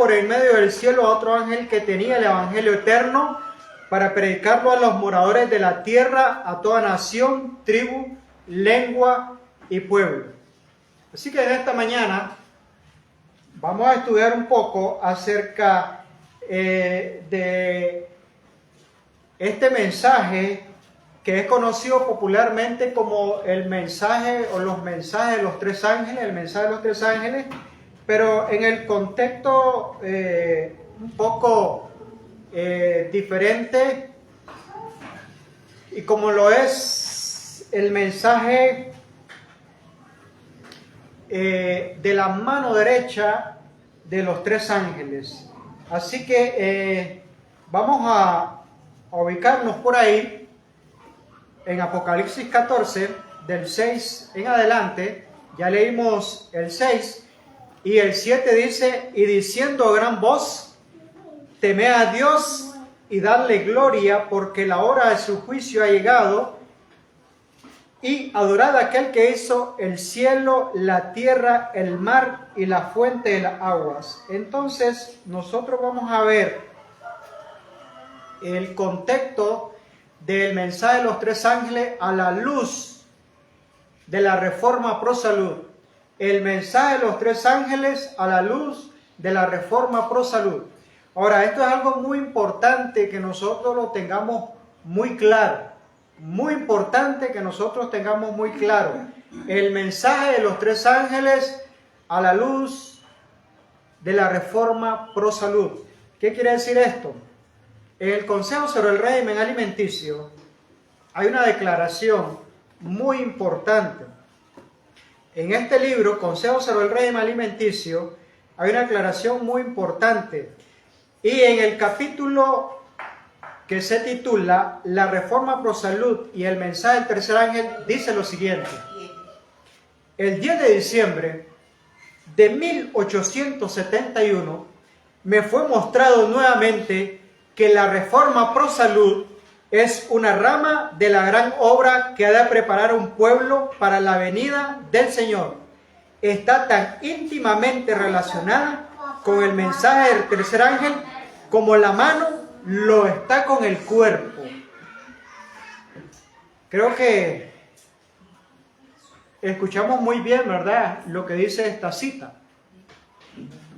por en medio del cielo a otro ángel que tenía el evangelio eterno para predicarlo a los moradores de la tierra, a toda nación, tribu, lengua y pueblo. Así que en esta mañana vamos a estudiar un poco acerca de este mensaje que es conocido popularmente como el mensaje o los mensajes de los tres ángeles, el mensaje de los tres ángeles, pero en el contexto un poco diferente, y como lo es el mensaje de la mano derecha de los tres ángeles. Así que vamos a ubicarnos por ahí en Apocalipsis 14, del 6 en adelante. Ya leímos el 6 y el 7 dice: y diciendo a gran voz, temed a Dios y dadle gloria, porque la hora de su juicio ha llegado, y adorad a aquel que hizo el cielo, la tierra, el mar y la fuente de las aguas. Entonces nosotros vamos a ver el contexto del mensaje de los tres ángeles a la luz de la Reforma Pro Salud. El mensaje de los tres ángeles a la luz de la Reforma Pro Salud. Ahora, esto es algo muy importante que nosotros lo tengamos muy claro. Muy importante que nosotros tengamos muy claro. El mensaje de los tres ángeles a la luz de la Reforma Pro Salud. ¿Qué quiere decir esto? En el Consejo sobre el Régimen Alimenticio hay una declaración muy importante. En este libro, Consejo sobre el Régimen Alimenticio, hay una declaración muy importante. Y en el capítulo que se titula La Reforma Pro Salud y el mensaje del tercer ángel, dice lo siguiente: el 10 de diciembre de 1871 me fue mostrado nuevamente que la Reforma Pro Salud es una rama de la gran obra que ha de preparar un pueblo para la venida del Señor. Está tan íntimamente relacionada con el mensaje del tercer ángel como la mano lo está con el cuerpo. Creo que escuchamos muy bien, ¿verdad?, lo que dice esta cita.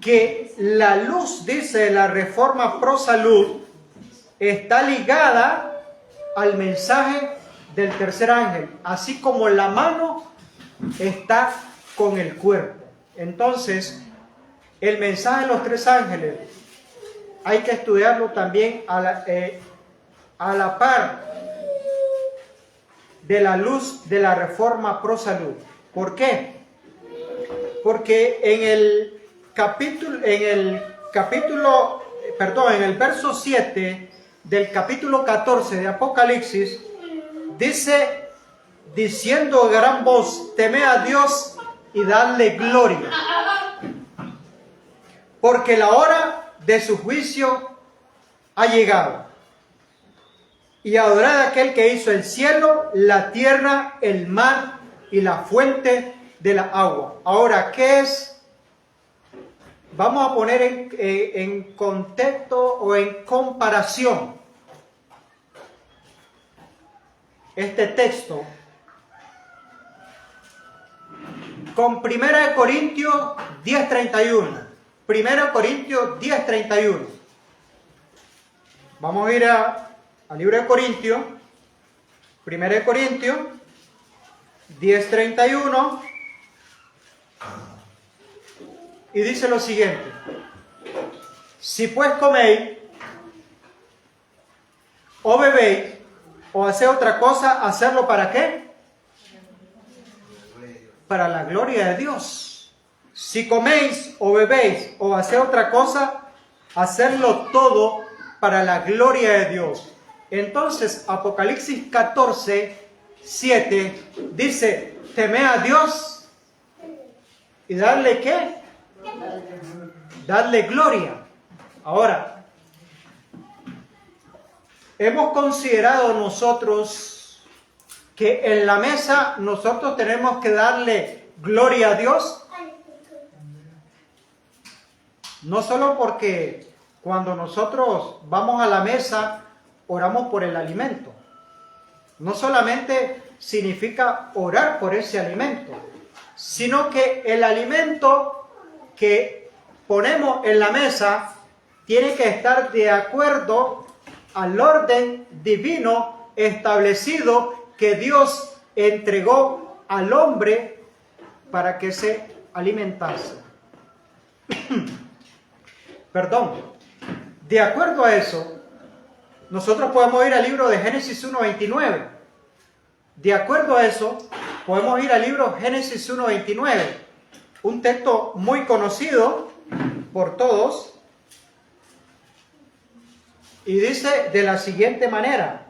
Que la luz, dice, la Reforma Pro Salud está ligada al mensaje del tercer ángel, así como la mano está con el cuerpo. Entonces, el mensaje de los tres ángeles hay que estudiarlo también a la par de la luz de la Reforma Pro Salud. ¿Por qué? Porque en el verso 7 del capítulo 14 de Apocalipsis, dice, diciendo a gran voz, temed a Dios y dadle gloria, porque la hora de su juicio ha llegado. Y adorad a aquel que hizo el cielo, la tierra, el mar y la fuente de la agua. Ahora, ¿qué es? Vamos a poner en contexto o en comparación este texto con 1 Corintios 10:31. 1 Corintios 10:31. Vamos a ir al libro de Corintios, 1 Corintios 10:31, y dice lo siguiente: si pues coméis o bebéis o hacéis otra cosa, ¿hacerlo para qué? Para la gloria de Dios. Si coméis o bebéis o hacéis otra cosa, hacerlo todo para la gloria de Dios. Entonces, Apocalipsis 14:7 dice, temed a Dios y darle ¿qué? Darle gloria. Ahora, hemos considerado nosotros que en la mesa nosotros tenemos que darle gloria a Dios. No solo porque cuando nosotros vamos a la mesa, oramos por el alimento. No solamente significa orar por ese alimento, sino que el alimento que ponemos en la mesa tiene que estar de acuerdo al orden divino establecido que Dios entregó al hombre para que se alimentase. Perdón. De acuerdo a eso, nosotros podemos ir al libro de Génesis 1:29. De acuerdo a eso, podemos ir al libro Génesis 1:29, un texto muy conocido por todos, y dice de la siguiente manera: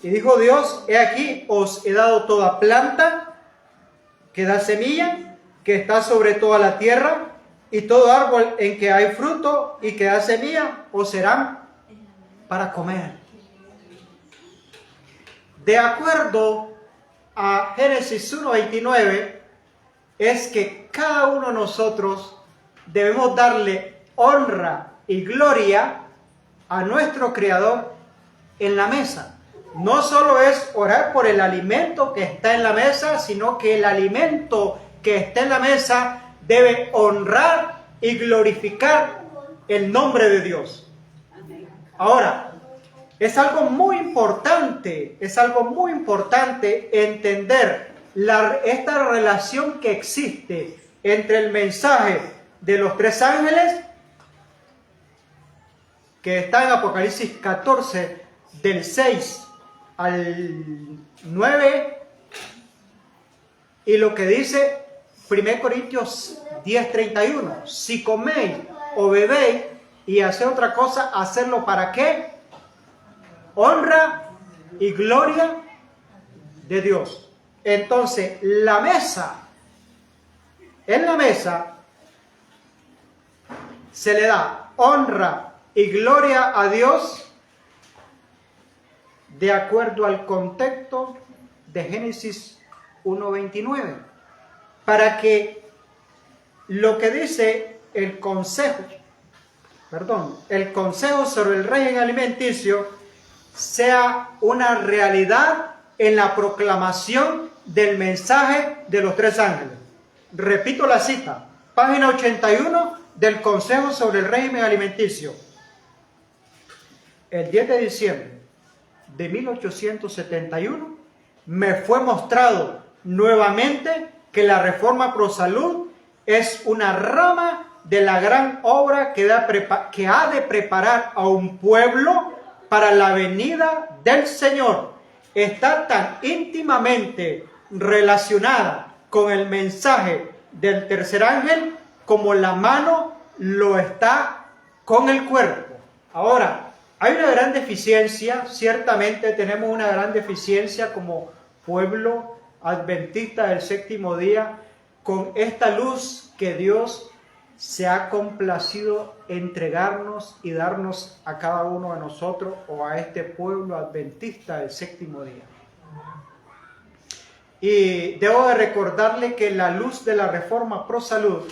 y dijo Dios, he aquí os he dado toda planta que da semilla, que está sobre toda la tierra, y todo árbol en que hay fruto y que da semilla, os serán para comer. De acuerdo a Génesis 1:29, es que cada uno de nosotros debemos darle honra y gloria a nuestro Creador en la mesa. No solo es orar por el alimento que está en la mesa, sino que el alimento que está en la mesa debe honrar y glorificar el nombre de Dios. Ahora, es algo muy importante entender esta relación que existe entre el mensaje de los tres ángeles, que está en Apocalipsis 14, del 6 al 9, y lo que dice 1 Corintios 10:31, si coméis o bebéis y hacéis otra cosa, hacerlo ¿para qué? Honra y gloria de Dios. Entonces, en la mesa se le da honra y gloria a Dios de acuerdo al contexto de Génesis 1:29, para que lo que dice el consejo sobre el régimen alimenticio sea una realidad en la proclamación del mensaje de los tres ángeles. Repito la cita, página 81 del Consejo sobre el régimen alimenticio. El 10 de diciembre de 1871 me fue mostrado nuevamente que la Reforma Pro Salud es una rama de la gran obra que ha de preparar a un pueblo para la venida del Señor. Está tan íntimamente relacionada con el mensaje del tercer ángel como la mano lo está con el cuerpo. Ahora, hay una gran deficiencia, ciertamente tenemos una gran deficiencia como pueblo adventista del séptimo día con esta luz que Dios se ha complacido entregarnos y darnos a cada uno de nosotros o a este pueblo adventista del séptimo día. Y debo de recordarle que la luz de la Reforma Pro Salud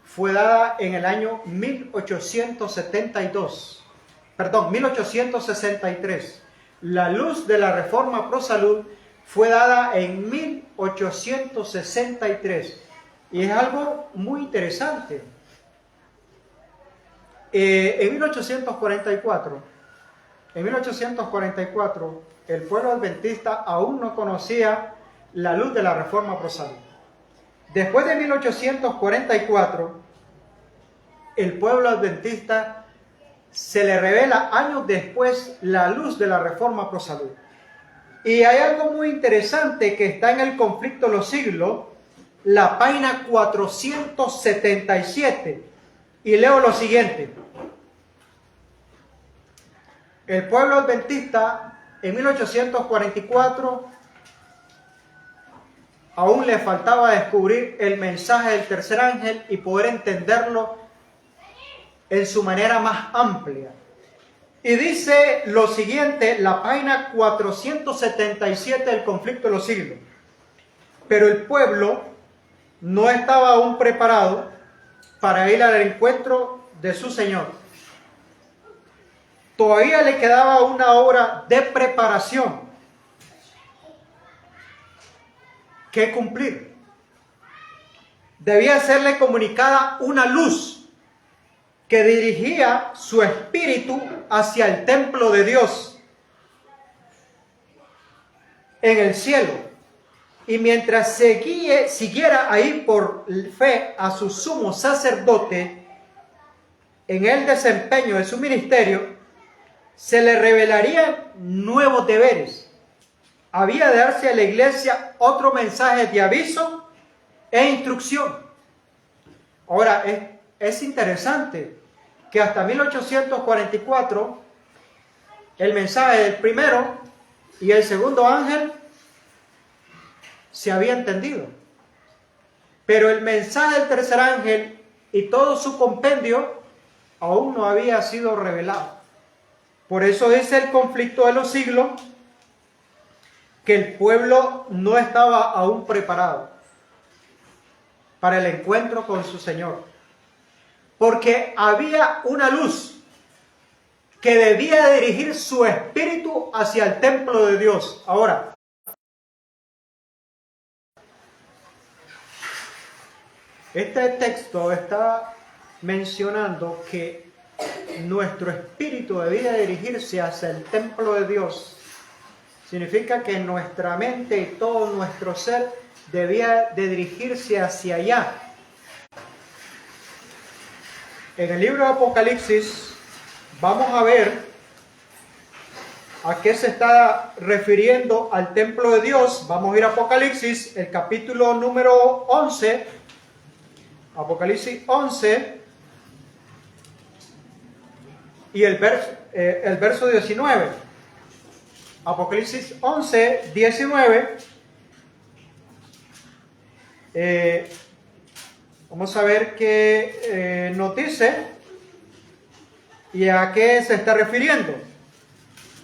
fue dada en el año 1863. La luz de la Reforma Pro Salud fue dada en 1863. Y es algo muy interesante. En 1844, el pueblo adventista aún no conocía la luz de la Reforma Pro Salud. Después de 1844, el pueblo adventista se le revela años después la luz de la Reforma Pro Salud. Y hay algo muy interesante que está en el Conflicto de los Siglos, la página 477, y leo lo siguiente. El pueblo adventista en 1844 aún le faltaba descubrir el mensaje del tercer ángel y poder entenderlo en su manera más amplia. Y dice lo siguiente, la página 477 del Conflicto de los Siglos. Pero el pueblo no estaba aún preparado para ir al encuentro de su Señor. Todavía le quedaba una hora de preparación que cumplir. Debía serle comunicada una luz que dirigía su espíritu hacia el templo de Dios en el cielo. Y mientras siguiera ahí por fe a su sumo sacerdote en el desempeño de su ministerio, se le revelarían nuevos deberes. Había de darse a la iglesia otro mensaje de aviso e instrucción. Ahora, es interesante que hasta 1844 el mensaje del primero y el segundo ángel se había entendido, pero el mensaje del tercer ángel y todo su compendio aún no había sido revelado. Por eso dice el conflicto de los siglos que el pueblo no estaba aún preparado para el encuentro con su Señor, porque había una luz que debía dirigir su espíritu hacia el templo de Dios. Ahora, este texto está mencionando que nuestro espíritu debía dirigirse hacia el templo de Dios. Significa que nuestra mente y todo nuestro ser debía de dirigirse hacia allá. En el libro de Apocalipsis vamos a ver a qué se está refiriendo al templo de Dios. Vamos a ir a Apocalipsis, el capítulo número 11. Apocalipsis 11 y el verso 19. Apocalipsis 11, 19. Vamos a ver qué nos dice y a qué se está refiriendo.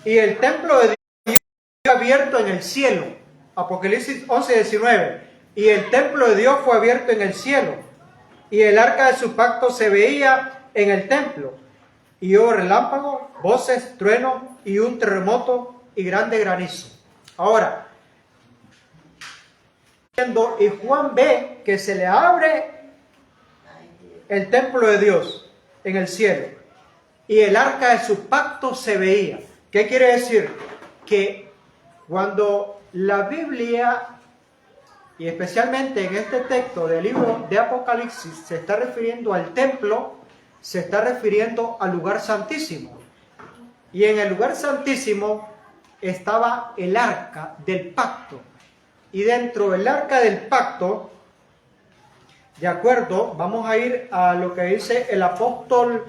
Y el templo de Dios fue abierto en el cielo. Apocalipsis 11, 19. Y el templo de Dios fue abierto en el cielo, y el arca de su pacto se veía en el templo. Y hubo relámpagos, voces, truenos y un terremoto y grande granizo. Ahora, y Juan ve que se le abre el templo de Dios en el cielo y el arca de su pacto se veía. ¿Qué quiere decir? Que cuando la Biblia, y especialmente en este texto del libro de Apocalipsis, se está refiriendo al templo, se está refiriendo al lugar santísimo. Y en el lugar santísimo estaba el arca del pacto. Y dentro del arca del pacto, de acuerdo, vamos a ir a lo que dice el apóstol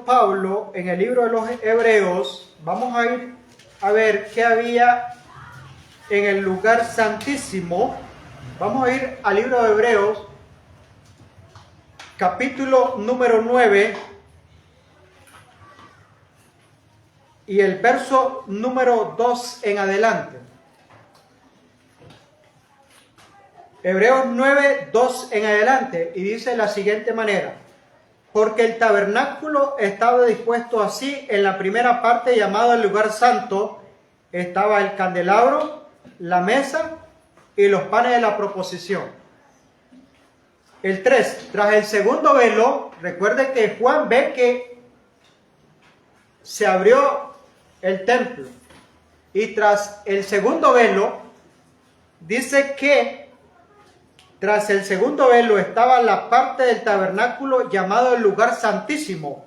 Pablo en el libro de los Hebreos. Vamos a ir a ver qué había en el lugar santísimo. Vamos a ir al libro de Hebreos, capítulo número 9 y el verso número 2 en adelante. Hebreos 9, 2 en adelante, y dice de la siguiente manera: porque el tabernáculo estaba dispuesto así. En la primera parte, llamado el lugar santo, estaba el candelabro, la mesa y los panes de la proposición. El 3, tras el segundo velo, recuerde que Juan ve que se abrió el templo, y tras el segundo velo, dice que tras el segundo velo estaba la parte del tabernáculo llamado el lugar santísimo,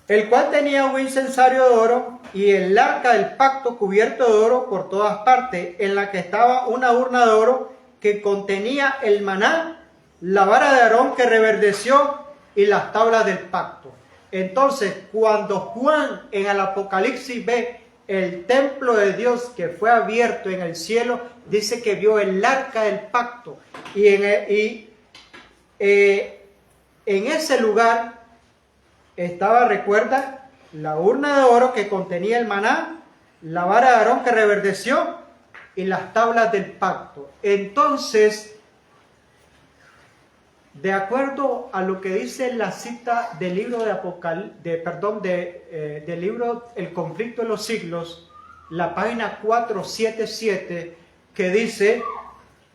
el cual tenía un incensario de oro y el arca del pacto cubierto de oro por todas partes, en la que estaba una urna de oro que contenía el maná, la vara de Aarón que reverdeció y las tablas del pacto. Entonces, cuando Juan en el Apocalipsis ve el templo de Dios que fue abierto en el cielo, dice que vio el arca del pacto, y en ese lugar estaba, recuerda, la urna de oro que contenía el maná, la vara de Aarón que reverdeció y las tablas del pacto. Entonces, De acuerdo a lo que dice la cita del libro del libro El conflicto de los siglos, la página 477, que dice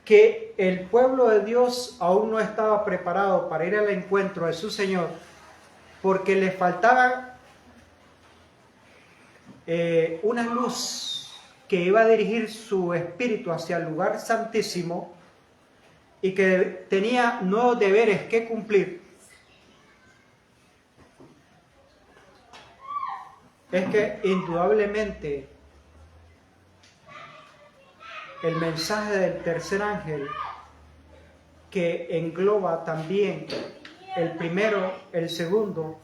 que el pueblo de Dios aún no estaba preparado para ir al encuentro de su Señor, porque le faltaba una luz que iba a dirigir su espíritu hacia el lugar santísimo y que tenía nuevos deberes que cumplir. Es que indudablemente el mensaje del tercer ángel, que engloba también el primero, el segundo,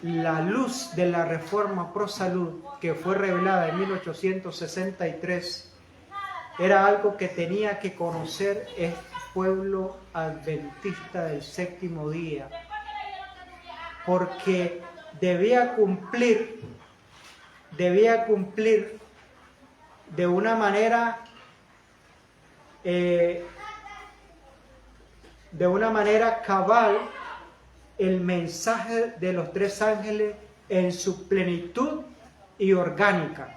la luz de la reforma pro salud que fue revelada en 1863, era algo que tenía que conocer el pueblo adventista del séptimo día, porque debía cumplir de una manera cabal el mensaje de los tres ángeles en su plenitud y orgánica.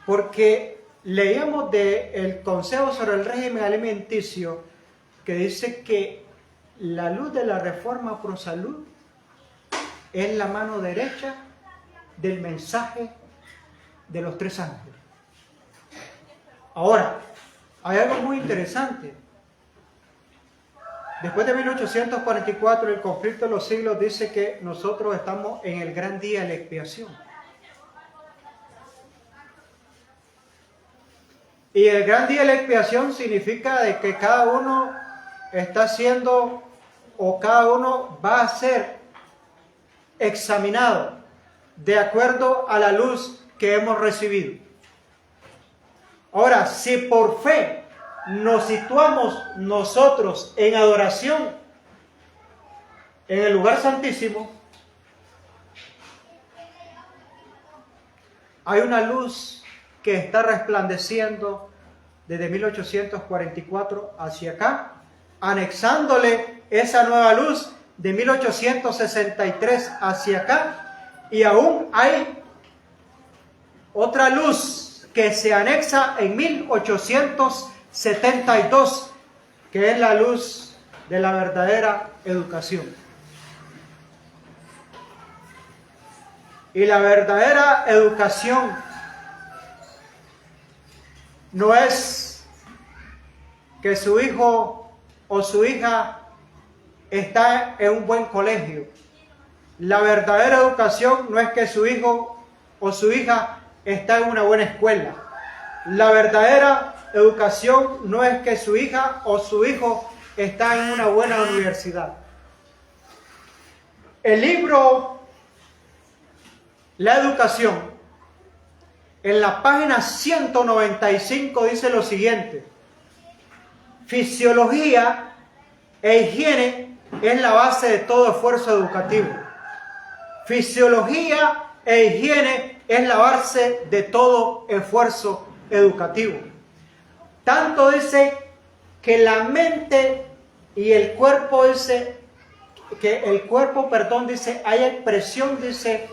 Porque leíamos del Consejo sobre el régimen alimenticio, que dice que la luz de la reforma pro salud es la mano derecha del mensaje de los tres ángeles. Ahora, hay algo muy interesante. Después de 1844, el conflicto de los siglos dice que nosotros estamos en el gran día de la expiación. Y el gran día de la expiación significa de que cada uno está haciendo, o cada uno va a ser examinado de acuerdo a la luz que hemos recibido. Ahora, si por fe nos situamos nosotros en adoración en el lugar santísimo, hay una luz que está resplandeciendo desde 1844 hacia acá, anexándole esa nueva luz de 1863 hacia acá, y aún hay otra luz que se anexa en 1872, que es la luz de la verdadera educación. Y la verdadera educación no es que su hijo o su hija está en un buen colegio. La verdadera educación no es que su hijo o su hija está en una buena escuela. La verdadera educación no es que su hija o su hijo está en una buena universidad. El libro La Educación, en la página 195 dice lo siguiente: fisiología e higiene es la base de todo esfuerzo educativo. Fisiología e higiene es la base de todo esfuerzo educativo. Tanto dice que la mente y el cuerpo dice, dice, hay expresión, dice,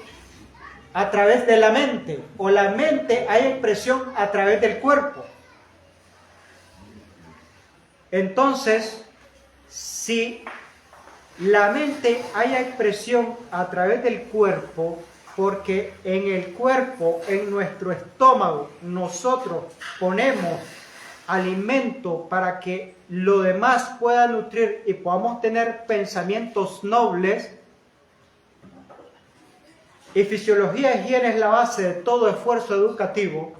a través de la mente, o la mente hay expresión a través del cuerpo. Entonces, si la mente hay expresión a través del cuerpo, porque en el cuerpo, en nuestro estómago, nosotros ponemos alimento para que lo demás pueda nutrir y podamos tener pensamientos nobles, y fisiología y higiene es la base de todo esfuerzo educativo,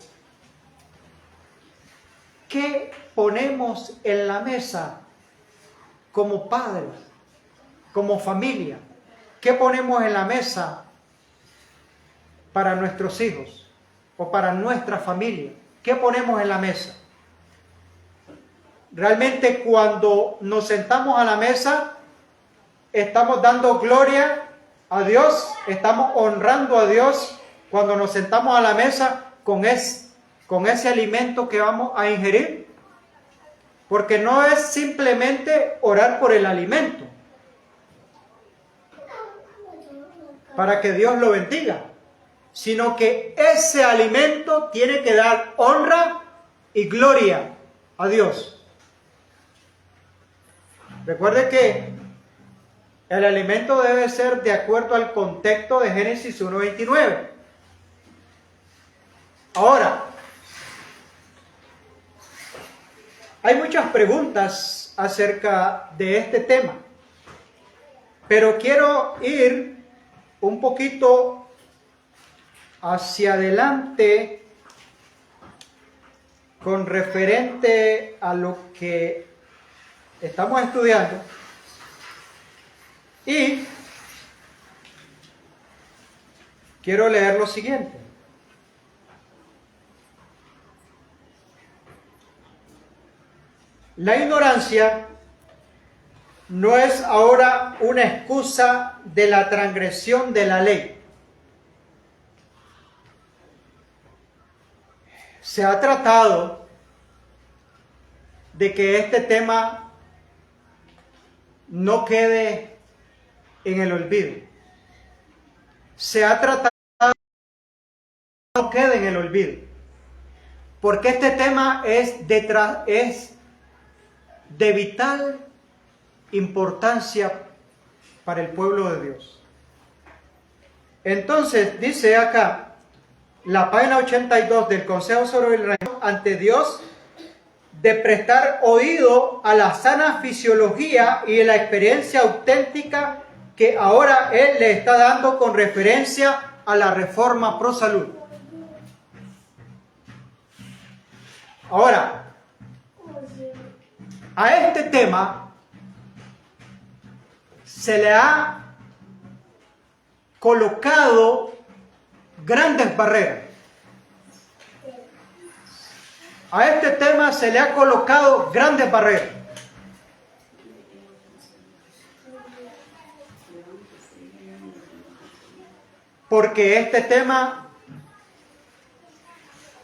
¿qué ponemos en la mesa como padres, como familia? ¿Qué ponemos en la mesa para nuestros hijos o para nuestra familia? ¿Qué ponemos en la mesa? Realmente, cuando nos sentamos a la mesa, estamos dando gloria a Dios, estamos honrando a Dios cuando nos sentamos a la mesa con ese alimento que vamos a ingerir. Porque no es simplemente orar por el alimento, para que Dios lo bendiga, sino que ese alimento tiene que dar honra y gloria a Dios. Recuerde que el alimento debe ser de acuerdo al contexto de Génesis 1:29. Ahora, hay muchas preguntas acerca de este tema, pero quiero ir un poquito hacia adelante con referente a lo que estamos estudiando y quiero leer lo siguiente. La ignorancia no es ahora una excusa de la transgresión de la ley. Se ha tratado de que este tema no quede en el olvido. Se ha tratado de que no quede en el olvido. Porque este tema es de vital importancia para el pueblo de Dios. Entonces, dice acá, la página 82 del Consejo sobre el Reino ante Dios, de prestar oído a la sana fisiología y la experiencia auténtica que ahora Él le está dando con referencia a la reforma pro salud. Ahora, a este tema se le ha colocado grandes barreras. A este tema se le ha colocado grandes barreras. Porque este tema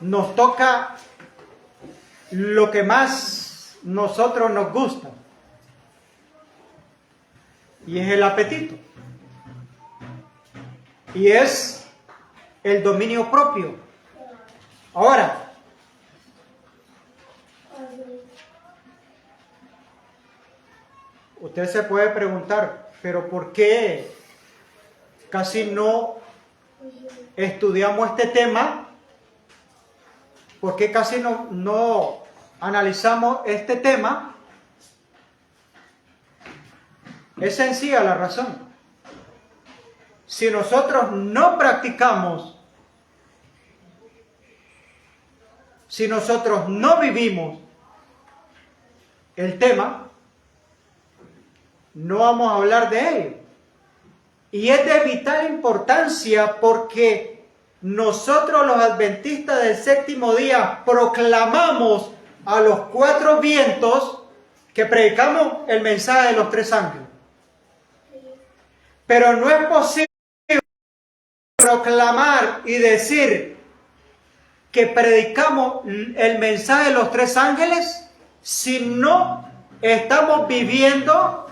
nos toca lo que más nosotros nos gusta, y es el apetito, y es el dominio propio. Ahora, usted se puede preguntar, pero ¿por qué casi no estudiamos este tema? ¿Por qué casi no analizamos este tema? Es sencilla la razón. Si nosotros no practicamos, si nosotros no vivimos el tema, no vamos a hablar de ello. Y es de vital importancia porque nosotros los adventistas del séptimo día proclamamos a los cuatro vientos que predicamos el mensaje de los tres ángeles. Pero no es posible proclamar y decir que predicamos el mensaje de los tres ángeles si no estamos viviendo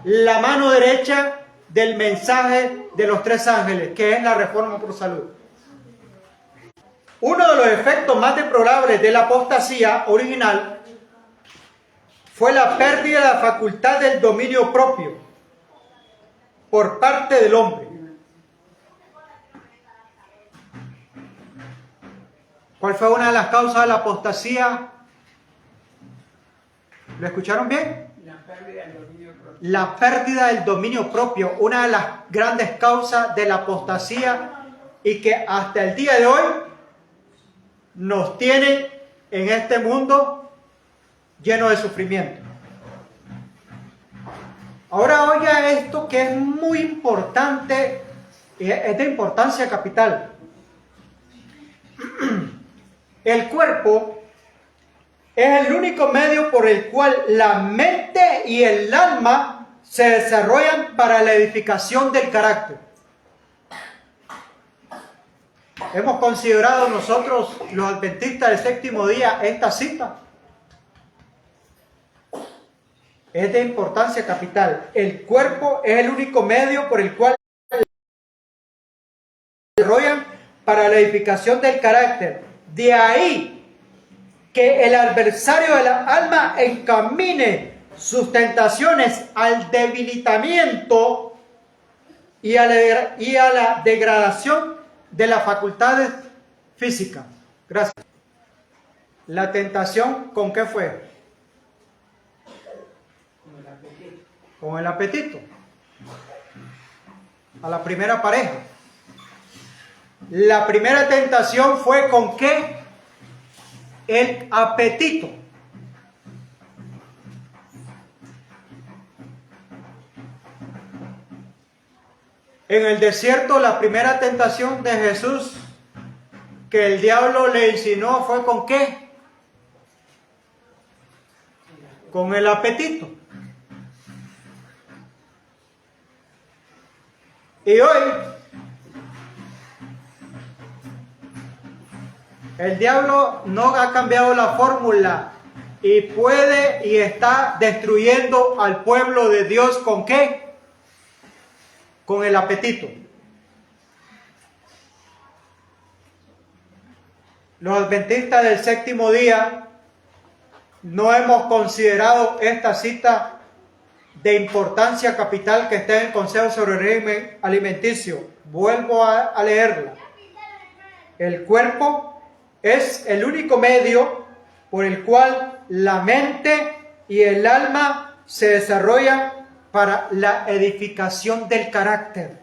la mano derecha del mensaje de los tres ángeles, que es la reforma por salud. Uno de los efectos más deplorables de la apostasía original fue la pérdida de la facultad del dominio propio por parte del hombre. ¿Cuál fue una de las causas de la apostasía? ¿Lo escucharon bien? La pérdida del dominio propio, una de las grandes causas de la apostasía y que hasta el día de hoy nos tiene en este mundo lleno de sufrimiento. Ahora oiga esto que es muy importante, es de importancia capital. El cuerpo es el único medio por el cual la mente y el alma se desarrollan para la edificación del carácter. Hemos considerado nosotros, los adventistas del séptimo día, esta cita. es de importancia capital. El cuerpo es el único medio por el cual se desarrollan para la edificación del carácter. De ahí que el adversario de la alma encamine sus tentaciones al debilitamiento y a la degradación de las facultades físicas. Gracias. La tentación, ¿con qué fue? Con el apetito. A la primera pareja. La primera tentación fue ¿con qué? El apetito. En el desierto, la primera tentación de Jesús que el diablo le insinuó fue ¿con qué? Con el apetito. Y hoy el diablo no ha cambiado la fórmula y puede y está destruyendo al pueblo de Dios ¿con qué? Con el apetito. Los adventistas del séptimo día no hemos considerado esta cita de importancia capital que está en el Consejo sobre el Régimen Alimenticio. Vuelvo a leerla. El cuerpo es el único medio por el cual la mente y el alma se desarrollan para la edificación del carácter.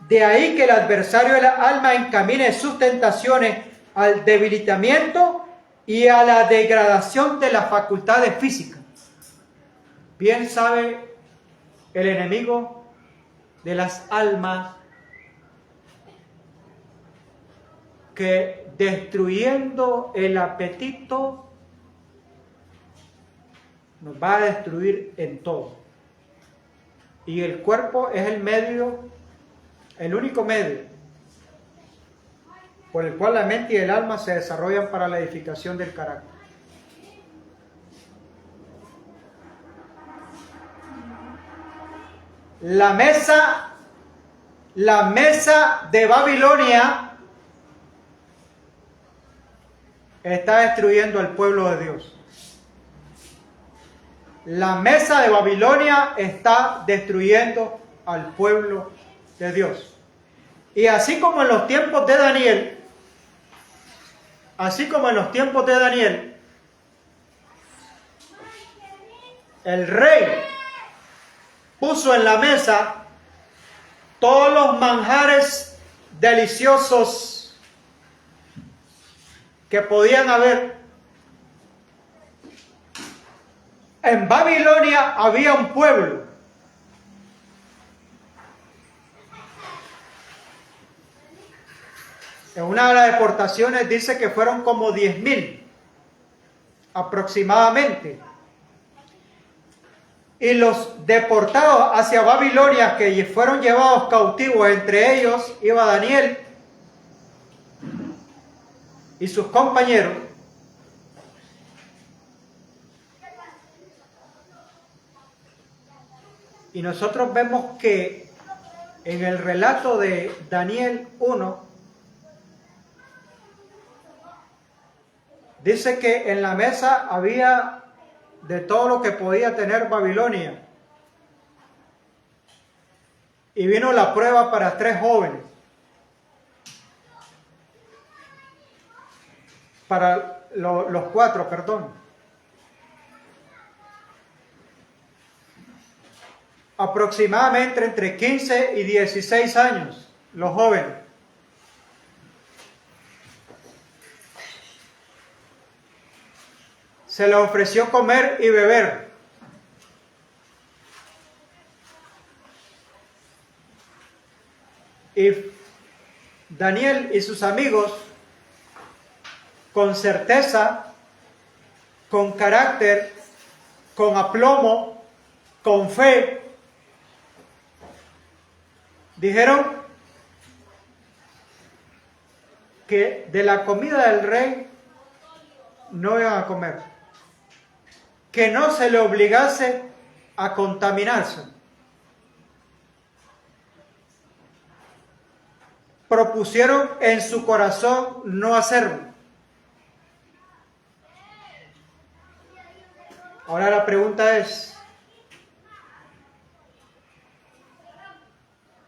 De ahí que el adversario de la alma encamine sus tentaciones al debilitamiento y a la degradación de las facultades físicas. Bien sabe el enemigo de las almas que destruyendo el apetito nos va a destruir en todo. Y el cuerpo es el medio, el único medio por el cual la mente y el alma se desarrollan para la edificación del carácter. La mesa de Babilonia está destruyendo al pueblo de Dios. La mesa de Babilonia está destruyendo al pueblo de Dios. Y así como en los tiempos de Daniel, el rey puso en la mesa todos los manjares deliciosos que podían haber. En Babilonia había un pueblo en una de las deportaciones dice que fueron como 10.000 aproximadamente. Y los deportados hacia Babilonia que fueron llevados cautivos, entre ellos iba Daniel y sus compañeros. Y nosotros vemos que en el relato de Daniel 1, dice que en la mesa había de todo lo que podía tener Babilonia. Y vino la prueba para 3 jóvenes. Para los 4, perdón. Aproximadamente entre 15 y 16 años, los jóvenes. Se les ofreció comer y beber. Y Daniel y sus amigos, con certeza, con carácter, con aplomo, con fe, dijeron que de la comida del rey no iban a comer, que no se le obligase a contaminarse. Propusieron en su corazón no hacerlo. Ahora la pregunta es,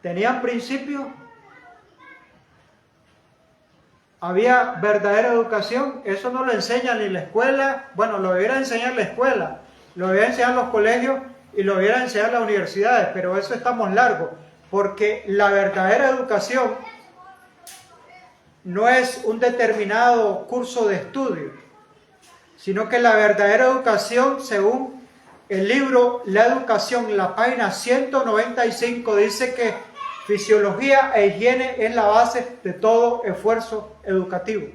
¿tenían principio? ¿Había verdadera educación? Eso no lo enseña ni la escuela. Bueno, lo debiera enseñar la escuela, lo debiera enseñar los colegios y lo debiera enseñar las universidades, pero eso estamos largos, porque la verdadera educación no es un determinado curso de estudio, sino que la verdadera educación, según el libro La Educación, la página 195, dice que fisiología e higiene es la base de todo esfuerzo educativo.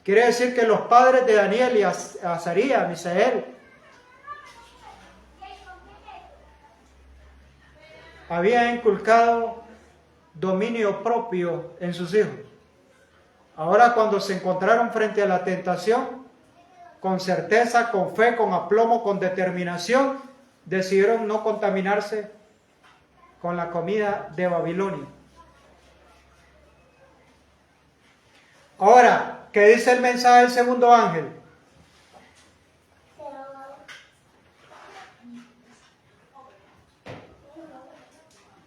Quiere decir que los padres de Daniel y Azarías, Misael, habían inculcado dominio propio en sus hijos. Ahora, cuando se encontraron frente a la tentación, con certeza, con fe, con aplomo, con determinación, decidieron no contaminarse con la comida de Babilonia. Ahora, ¿qué dice el mensaje del segundo ángel?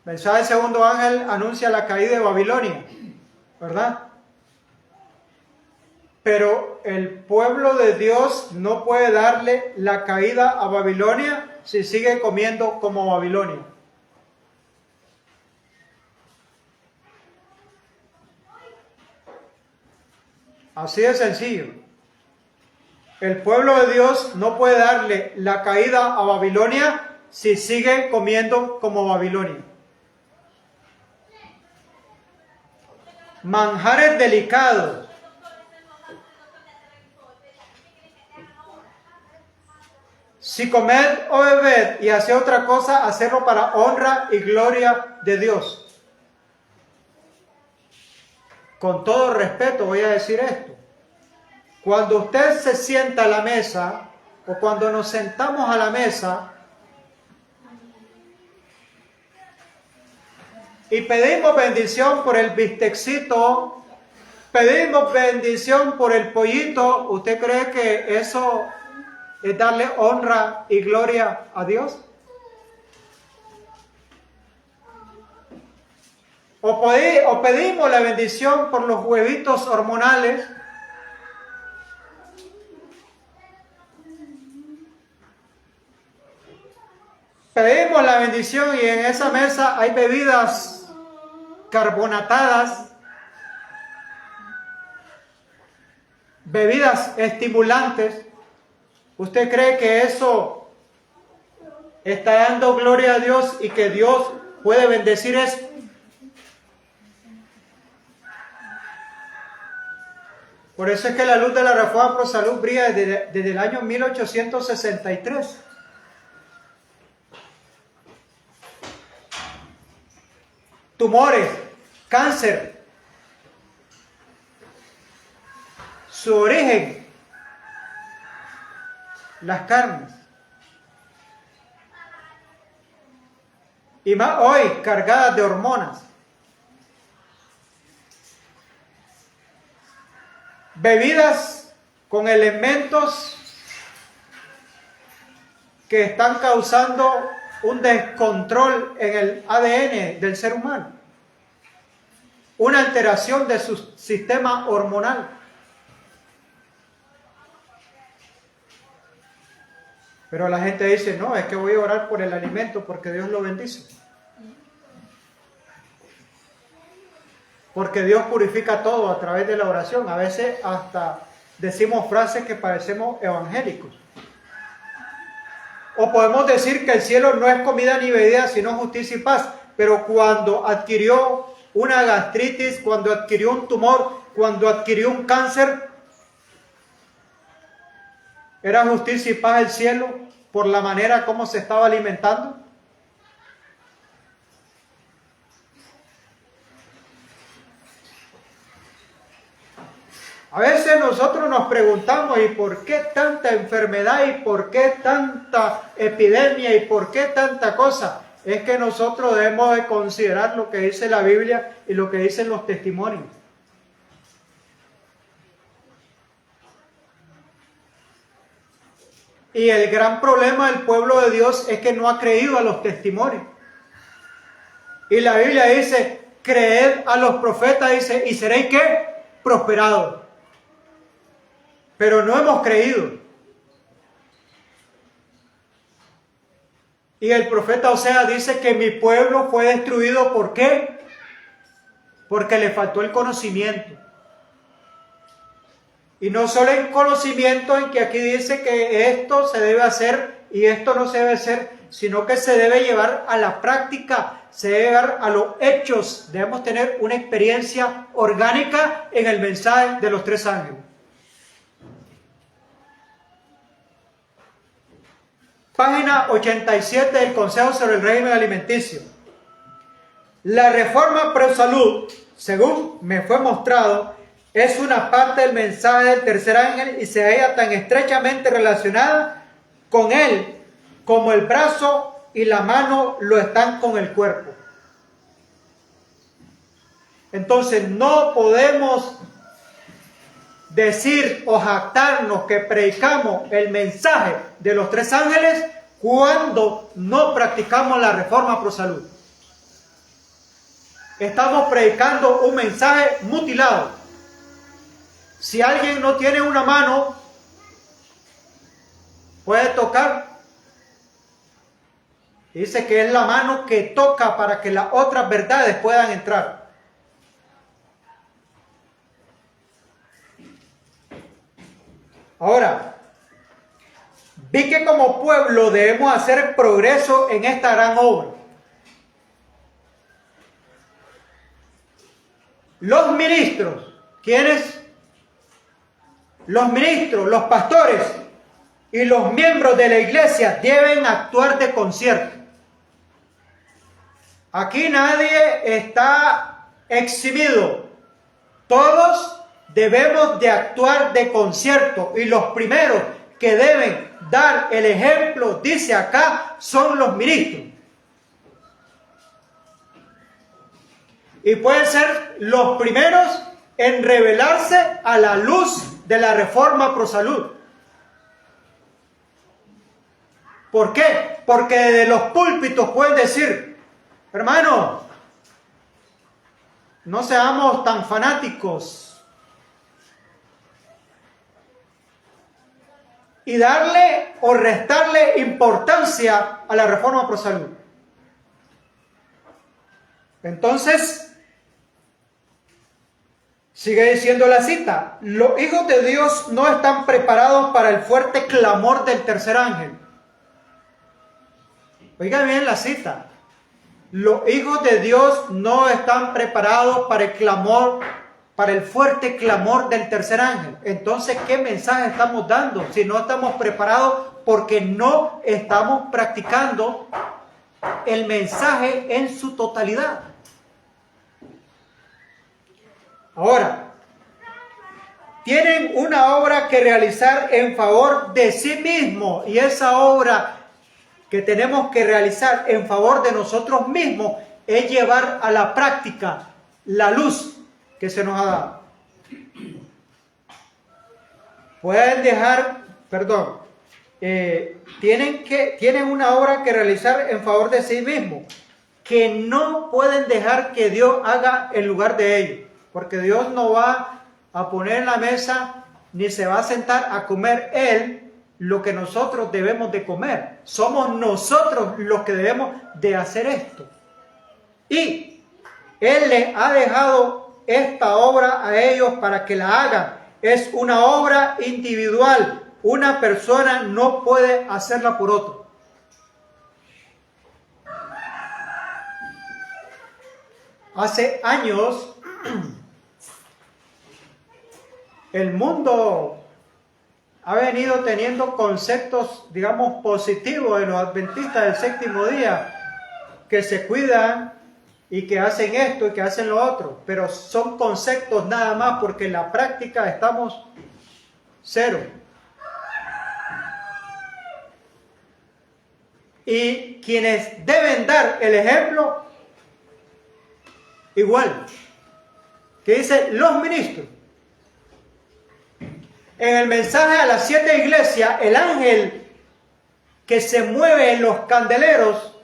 El mensaje del segundo ángel anuncia la caída de Babilonia, ¿verdad? Pero el pueblo de Dios no puede darle la caída a Babilonia si sigue comiendo como Babilonia. Así de sencillo. El pueblo de Dios no puede darle la caída a Babilonia si sigue comiendo como Babilonia. Manjares delicados. Si comed o bebed y hacer otra cosa, hacerlo para honra y gloria de Dios. Con todo respeto voy a decir esto. Cuando usted se sienta a la mesa, o cuando nos sentamos a la mesa, y pedimos bendición por el bistecito, pedimos bendición por el pollito, ¿usted cree que eso es darle honra y gloria a Dios? O pedimos la bendición por los huevitos hormonales. Pedimos la bendición y en esa mesa hay bebidas carbonatadas, bebidas estimulantes. ¿Usted cree que eso está dando gloria a Dios y que Dios puede bendecir eso? Por eso es que la luz de la Reforma Pro Salud brilla desde el año 1863. Tumores, cáncer, su origen, las carnes. Y más hoy, cargadas de hormonas. Bebidas con elementos que están causando un descontrol en el ADN del ser humano, una alteración de su sistema hormonal. Pero la gente dice, no, es que voy a orar por el alimento porque Dios lo bendice. Porque Dios purifica todo a través de la oración. A veces hasta decimos frases que parecemos evangélicos. O podemos decir que el cielo no es comida ni bebida, sino justicia y paz. Pero cuando adquirió una gastritis, cuando adquirió un tumor, cuando adquirió un cáncer, ¿era justicia y paz el cielo por la manera como se estaba alimentando? A veces nosotros nos preguntamos, ¿y por qué tanta enfermedad? ¿Y por qué tanta epidemia? ¿Y por qué tanta cosa? Es que nosotros debemos de considerar lo que dice la Biblia y lo que dicen los testimonios. Y el gran problema del pueblo de Dios es que no ha creído a los testimonios. Y la Biblia dice, creed a los profetas, dice, y seréis ¿qué? Prosperados. Pero no hemos creído. Y el profeta Oseas dice que mi pueblo fue destruido, ¿por qué? Porque le faltó el conocimiento. Y no solo el conocimiento en que aquí dice que esto se debe hacer y esto no se debe hacer, sino que se debe llevar a la práctica, se debe llevar a los hechos. Debemos tener una experiencia orgánica en el mensaje de los tres ángeles. Página 87 del Consejo sobre el Régimen Alimenticio. La reforma pro salud, según me fue mostrado, es una parte del mensaje del tercer ángel y se halla tan estrechamente relacionada con él como el brazo y la mano lo están con el cuerpo. Entonces no podemos decir o jactarnos que predicamos el mensaje de los tres ángeles cuando no practicamos la reforma pro salud. Estamos predicando un mensaje mutilado. Si alguien no tiene una mano, puede tocar. Dice que es la mano que toca para que las otras verdades puedan entrar. Ahora, vi que como pueblo debemos hacer progreso en esta gran obra. Los ministros, ¿quiénes? Los ministros, los pastores y los miembros de la iglesia deben actuar de concierto. Aquí nadie está eximido. Todos debemos de actuar de concierto y los primeros que deben dar el ejemplo, dice acá, son los ministros. Y pueden ser los primeros en revelarse a la luz de la reforma pro salud. ¿Por qué? Porque desde los púlpitos pueden decir, hermano, no seamos tan fanáticos. Y darle o restarle importancia a la reforma pro salud. Entonces, sigue diciendo la cita, los hijos de Dios no están preparados para el fuerte clamor del tercer ángel. Oigan bien la cita. Los hijos de Dios no están preparados para el clamor, para el fuerte clamor del tercer ángel. Entonces, ¿qué mensaje estamos dando? Si no estamos preparados porque no estamos practicando el mensaje en su totalidad. Ahora, tienen una obra que realizar en favor de sí mismo y esa obra que tenemos que realizar en favor de nosotros mismos es llevar a la práctica la luz que se nos ha dado. Pueden dejar, tienen una obra que realizar en favor de sí mismos, que no pueden dejar que Dios haga en lugar de ellos. Porque Dios no va a poner en la mesa ni se va a sentar a comer Él lo que nosotros debemos de comer. Somos nosotros los que debemos de hacer esto. Y Él les ha dejado esta obra a ellos para que la hagan. Es una obra individual. Una persona no puede hacerla por otro. Hace años el mundo ha venido teniendo conceptos, digamos, positivos de los adventistas del séptimo día, que se cuidan, y que hacen esto y que hacen lo otro, pero son conceptos nada más porque en la práctica estamos cero. Y quienes deben dar el ejemplo, igual, que dice los ministros. En el mensaje a las 7 iglesias, el ángel que se mueve en los candeleros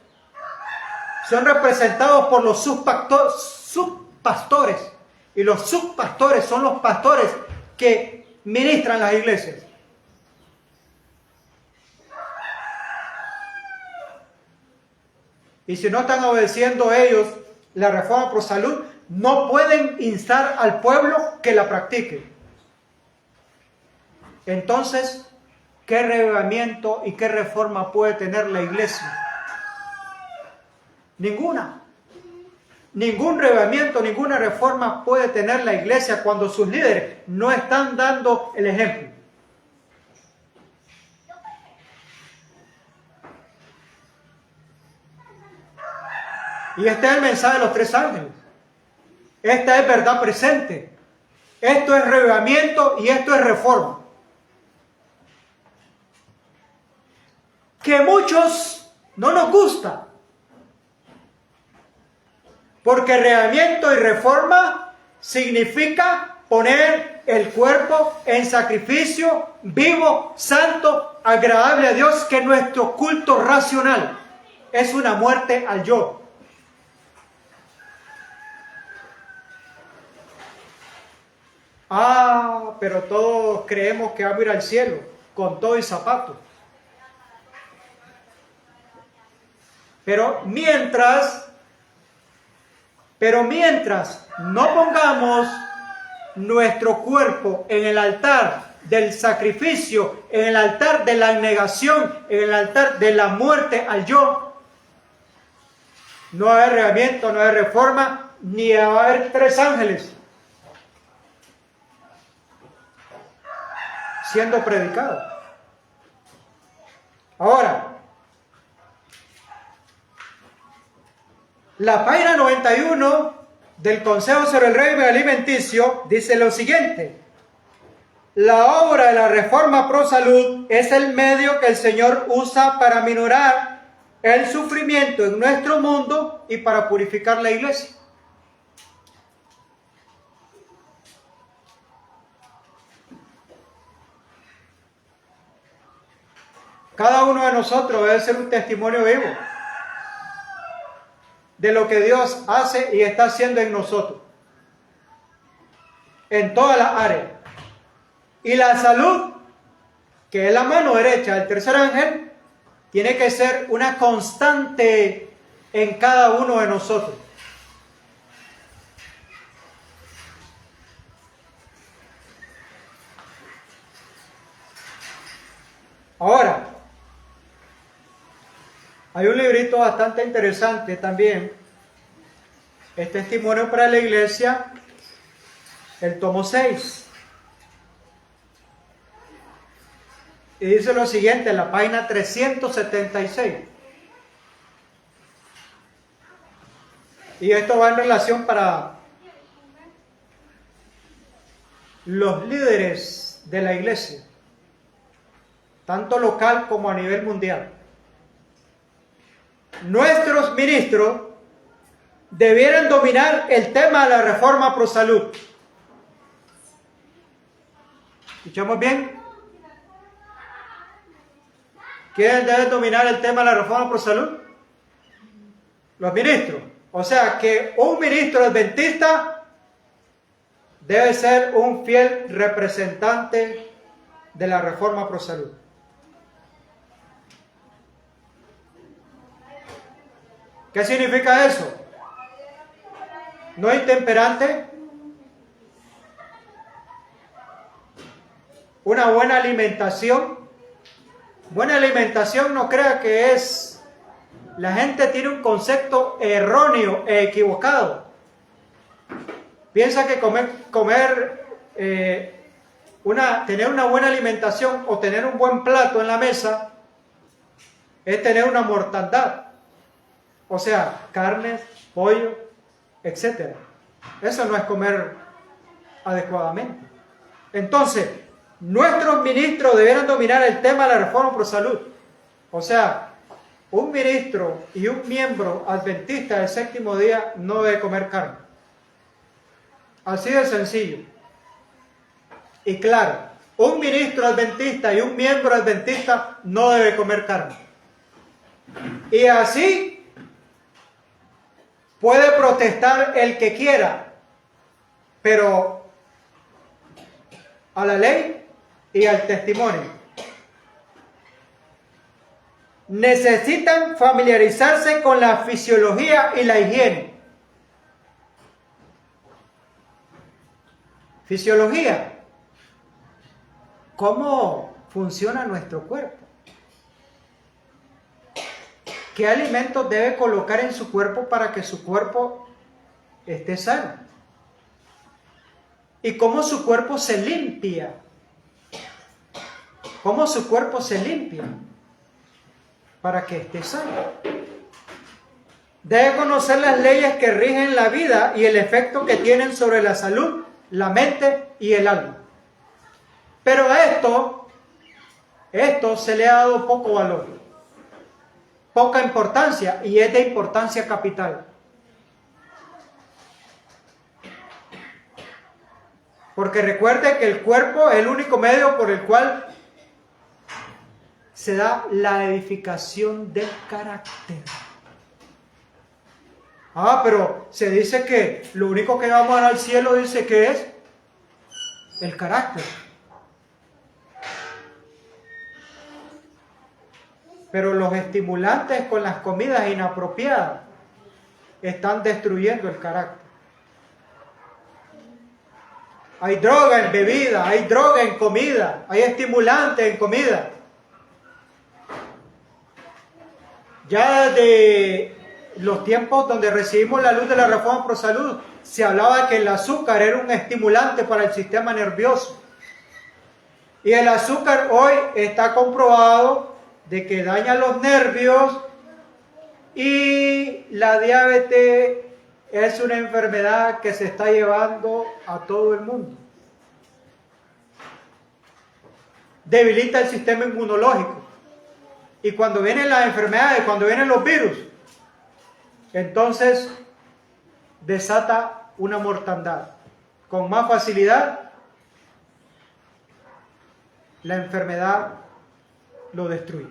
son representados por los subpastores. Y los subpastores son los pastores que ministran las iglesias. Y si no están obedeciendo ellos la reforma pro salud, no pueden instar al pueblo que la practique. Entonces, ¿qué revivimiento y qué reforma puede tener la iglesia? Ninguna. Ningún revivimiento, ninguna reforma puede tener la iglesia cuando sus líderes no están dando el ejemplo. Y este es el mensaje de los 3 ángeles. Esta es verdad presente. Esto es revivimiento y esto es reforma. Que muchos no nos gusta. Porque revivimiento y reforma significa poner el cuerpo en sacrificio vivo, santo, agradable a Dios, que nuestro culto racional es una muerte al yo. Pero todos creemos que vamos a ir al cielo con todo y zapatos. Pero mientras no pongamos nuestro cuerpo en el altar del sacrificio, en el altar de la negación, en el altar de la muerte al yo, no va a haber revivimiento, no va a haber reforma, ni va a haber 3 ángeles siendo predicados. Ahora, la página 91 del Consejo sobre el Régimen Alimenticio dice lo siguiente: la obra de la reforma pro salud es el medio que el Señor usa para minorar el sufrimiento en nuestro mundo y para purificar la iglesia. Cada uno de nosotros debe ser un testimonio vivo de lo que Dios hace y está haciendo en nosotros, en todas las áreas. Y la salud, que es la mano derecha del tercer ángel, tiene que ser una constante en cada uno de nosotros. Ahora, hay un librito bastante interesante también, es Testimonio para la Iglesia, el tomo 6. Y dice lo siguiente en la página 376. Y esto va en relación para los líderes de la iglesia, tanto local como a nivel mundial. Nuestros ministros debieran dominar el tema de la reforma pro salud. ¿Escuchamos bien? ¿Quién debe dominar el tema de la reforma pro salud? Los ministros. O sea que un ministro adventista debe ser un fiel representante de la reforma pro salud. ¿Qué significa eso? No intemperante, una buena alimentación. Buena alimentación no crea que es... La gente tiene un concepto erróneo e equivocado. Piensa que tener una buena alimentación o tener un buen plato en la mesa es tener una mortandad. O sea, carnes, pollo, etc. Eso no es comer adecuadamente. Entonces, nuestros ministros debieran dominar el tema de la reforma pro salud. O sea, un ministro y un miembro adventista del séptimo día no debe comer carne. Así de sencillo. Y claro, un ministro adventista y un miembro adventista no debe comer carne. Y así puede protestar el que quiera, pero a la ley y al testimonio. Necesitan familiarizarse con la fisiología y la higiene. Fisiología. ¿Cómo funciona nuestro cuerpo? ¿Qué alimentos debe colocar en su cuerpo para que su cuerpo esté sano? ¿Y cómo su cuerpo se limpia? ¿Cómo su cuerpo se limpia para que esté sano? Debe conocer las leyes que rigen la vida y el efecto que tienen sobre la salud, la mente y el alma. Pero a esto se le ha dado poco valor, poca importancia, y es de importancia capital. Porque recuerde que el cuerpo es el único medio por el cual se da la edificación del carácter. Pero se dice que lo único que vamos a dar al cielo, dice que es el carácter. Pero los estimulantes con las comidas inapropiadas están destruyendo el carácter. Hay droga en bebida, hay droga en comida, hay estimulantes en comida. Ya desde los tiempos donde recibimos la luz de la reforma pro salud, se hablaba que el azúcar era un estimulante para el sistema nervioso. Y el azúcar hoy está comprobado de que daña los nervios, y la diabetes es una enfermedad que se está llevando a todo el mundo. Debilita el sistema inmunológico. Y cuando vienen las enfermedades, cuando vienen los virus, entonces desata una mortandad. Con más facilidad, la enfermedad lo destruye.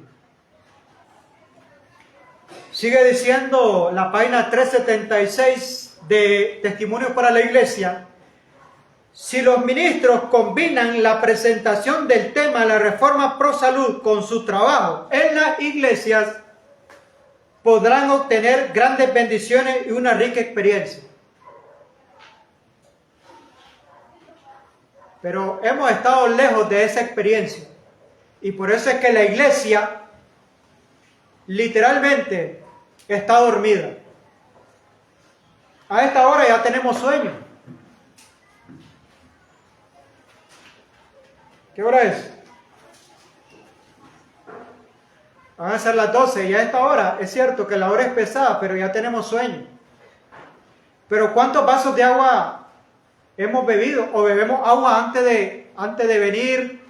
Sigue diciendo la página 376 de Testimonios para la Iglesia: si los ministros combinan la presentación del tema de la reforma pro salud con su trabajo en las iglesias, podrán obtener grandes bendiciones y una rica experiencia. Pero hemos estado lejos de esa experiencia, y por eso es que la iglesia literalmente está dormida. A esta hora ya tenemos sueño. ¿Qué hora es? Van a ser las 12, y a esta hora es cierto que la hora es pesada, pero ya tenemos sueño. Pero ¿cuántos vasos de agua hemos bebido? ¿O bebemos agua antes de venir,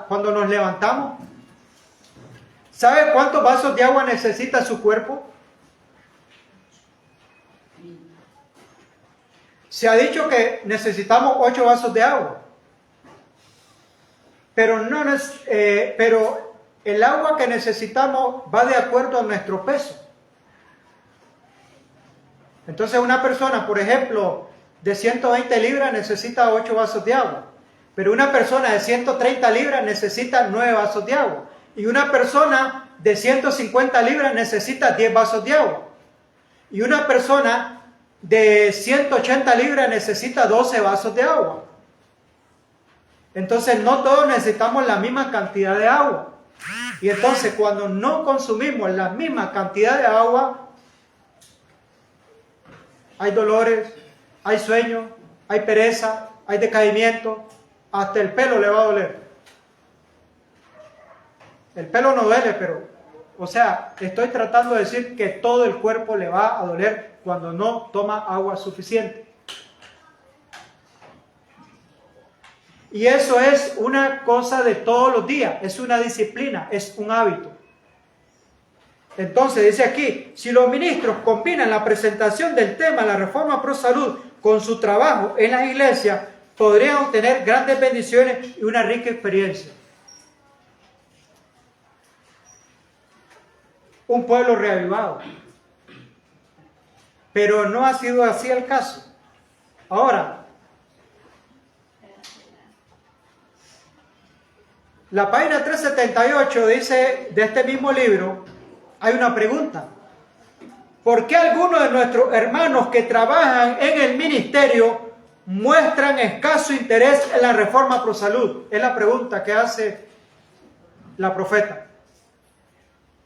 cuando nos levantamos? ¿Sabe cuántos vasos de agua necesita su cuerpo? Se ha dicho que necesitamos 8 vasos de agua. Pero el agua que necesitamos va de acuerdo a nuestro peso. Entonces una persona, por ejemplo, de 120 libras necesita 8 vasos de agua. Pero una persona de 130 libras necesita 9 vasos de agua. Y una persona de 150 libras necesita 10 vasos de agua. Y una persona de 180 libras necesita 12 vasos de agua. Entonces no todos necesitamos la misma cantidad de agua. Y entonces cuando no consumimos la misma cantidad de agua, hay dolores, hay sueño, hay pereza, hay decaimiento, hasta el pelo le va a doler. El pelo no duele, pero O sea, estoy tratando de decir que todo el cuerpo le va a doler cuando no toma agua suficiente. Y eso es una cosa de todos los días, es una disciplina, es un hábito. Entonces dice aquí, si los ministros combinan la presentación del tema, la reforma pro salud, con su trabajo en las iglesias, podrían obtener grandes bendiciones y una rica experiencia. Un pueblo reavivado. Pero no ha sido así el caso. Ahora, la página 378 dice, de este mismo libro, hay una pregunta. ¿Por qué algunos de nuestros hermanos que trabajan en el ministerio muestran escaso interés en la reforma pro salud? Es la pregunta que hace la profeta.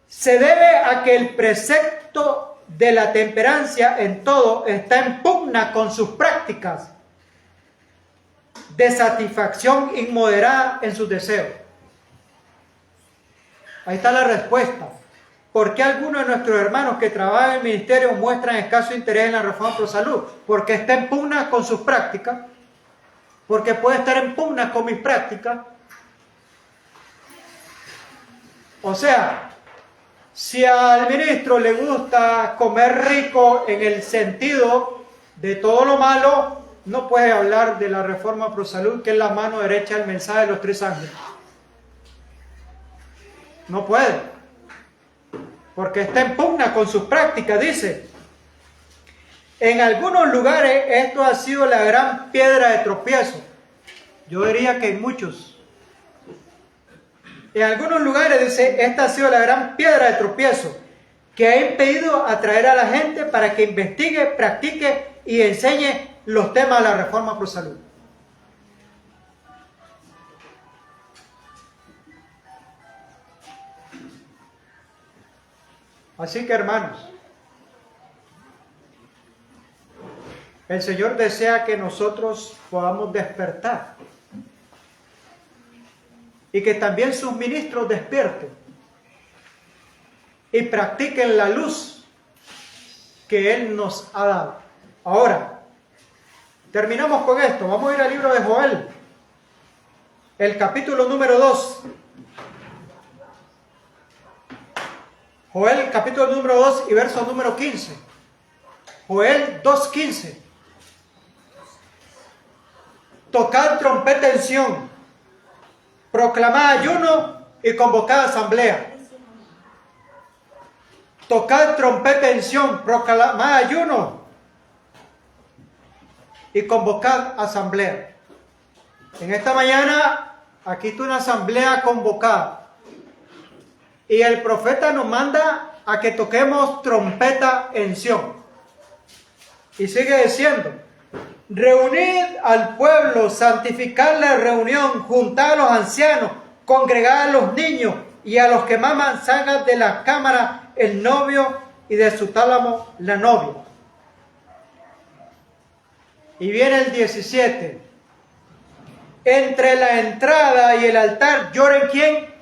Se debe a que el precepto de la temperancia en todo está en pugna con sus prácticas de satisfacción inmoderada en sus deseos. Ahí está la respuesta. ¿Por qué algunos de nuestros hermanos que trabajan en el ministerio muestran escaso interés en la reforma pro salud? Porque está en pugna con sus prácticas, porque puede estar en pugna con mis prácticas. O sea, si al ministro le gusta comer rico en el sentido de todo lo malo, no puede hablar de la reforma pro salud, que es la mano derecha del mensaje de los tres ángeles. No puede. Porque está en pugna con sus prácticas, dice. En algunos lugares esto ha sido la gran piedra de tropiezo. Yo diría que en muchos. En algunos lugares, dice, esta ha sido la gran piedra de tropiezo que ha impedido atraer a la gente para que investigue, practique y enseñe los temas de la reforma pro salud. Así que, hermanos, el Señor desea que nosotros podamos despertar y que también sus ministros despierten y practiquen la luz que Él nos ha dado. Ahora, terminamos con esto. Vamos a ir al libro de Joel, el capítulo número 2. Joel, capítulo número 2 y verso número 15. Joel 2:15. Tocad trompeta en Sión, proclamad ayuno y convocad asamblea. Tocad trompeta en Sión, proclamad ayuno y convocad asamblea. En esta mañana, aquí está una asamblea convocada. Y el profeta nos manda a que toquemos trompeta en Sión. Y sigue diciendo, reunid al pueblo, santificad la reunión, juntad a los ancianos, congregad a los niños y a los que maman, salgan de la cámara el novio y de su tálamo la novia. Y viene el 17. Entre la entrada y el altar lloren ¿quién?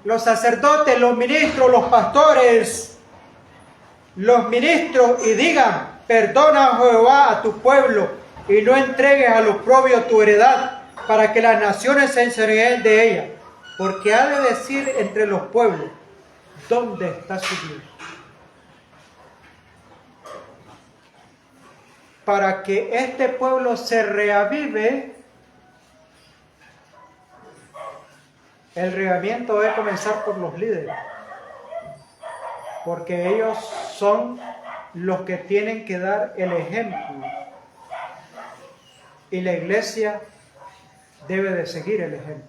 Los sacerdotes, los ministros, los pastores, los ministros, y digan, perdona, Jehová, a tu pueblo, y no entregues al oprobio tu heredad, para que las naciones se enseñoreen de ella. Porque ha de decir entre los pueblos, ¿dónde está su Dios? Para que este pueblo se reavive, el reavivamiento debe comenzar por los líderes, porque ellos son los que tienen que dar el ejemplo y la iglesia debe de seguir el ejemplo.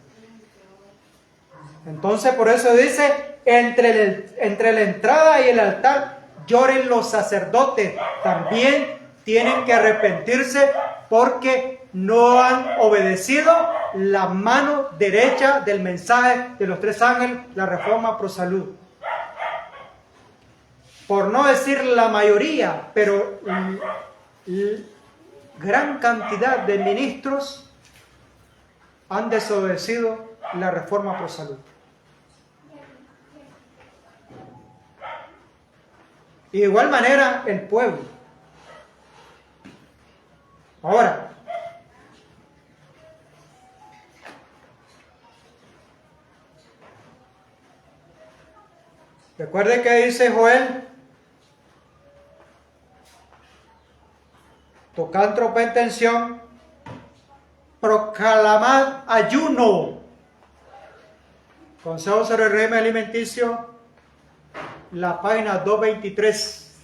Entonces por eso dice, entre la entrada y el altar lloren los sacerdotes, también tienen que arrepentirse porque no han obedecido la mano derecha del mensaje de los tres ángeles, la reforma pro salud. Por no decir la mayoría, pero gran cantidad de ministros han desobedecido la reforma pro salud. Y de igual manera el pueblo. Ahora, recuerde que dice Joel, tocad trompeta en Sión, proclamad ayuno. Consejo sobre el régimen alimenticio, la página 223.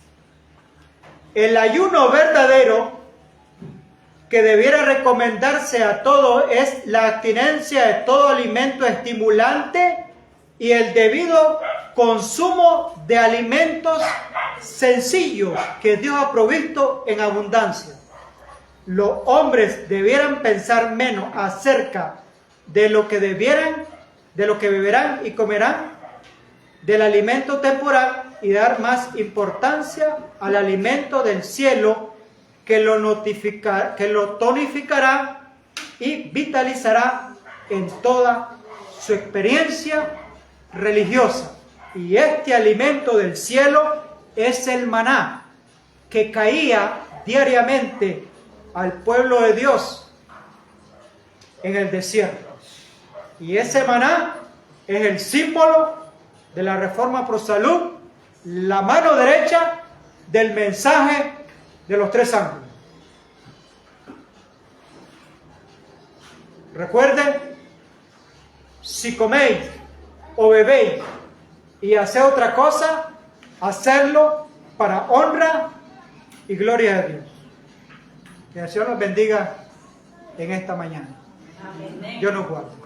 El ayuno verdadero que debiera recomendarse a todos es la abstinencia de todo alimento estimulante y el debido consumo de alimentos sencillos que Dios ha provisto en abundancia. Los hombres debieran pensar menos acerca de lo que beberán y comerán, del alimento temporal, y dar más importancia al alimento del cielo que lo tonificará y vitalizará en toda su experiencia religiosa. Y este alimento del cielo es el maná que caía diariamente al pueblo de Dios en el desierto. Y ese maná es el símbolo de la Reforma Pro Salud, la mano derecha del mensaje de los tres ángeles. Recuerden, si coméis o bebéis y hacéis otra cosa, hacerlo para honra y gloria de Dios. Que el Señor nos bendiga en esta mañana. Dios nos guarde.